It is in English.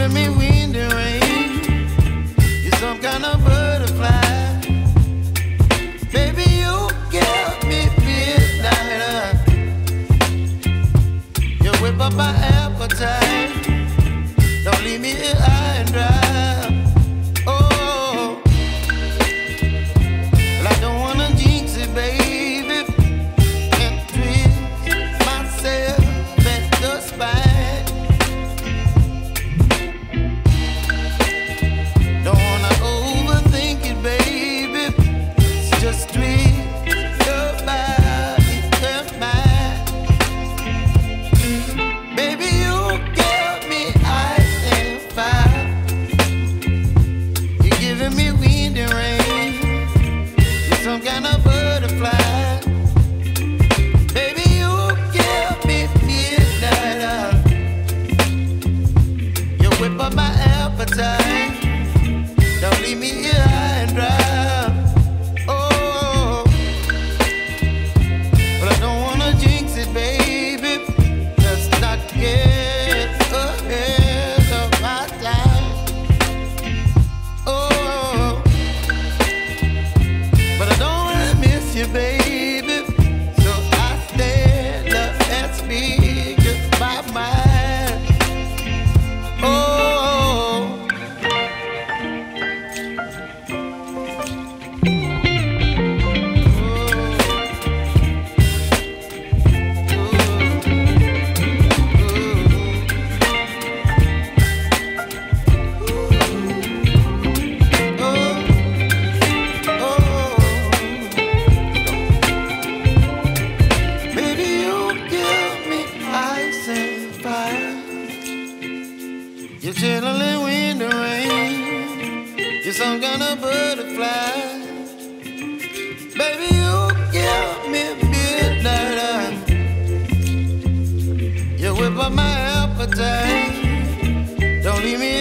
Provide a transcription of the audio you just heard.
giving me wind and rain. You're some kind of butterfly. Baby, you give me midnight. You whip up my appetite. Don't leave me here high and dry. Oh, well, I don't wanna jinx it, baby. Can't twist myself at the spine. Don't wanna overthink it, baby. It's just twist your body and mine. Baby, you give me ice and fire. You're giving me wind and rain. You're some kind of butterfly. Baby, you give me midnight. You whip up my appetite. Don't leave me here high and dry. Oh, but I don't wanna jinx it, baby. Let's not get ahead of my time. Oh, but I don't wanna miss you, baby. So I stand up and speak just my mind. Oh. You're chilling wind and rain. You're some kind of butterfly. Baby, you give me midnight. You whip up my appetite. Don't leave me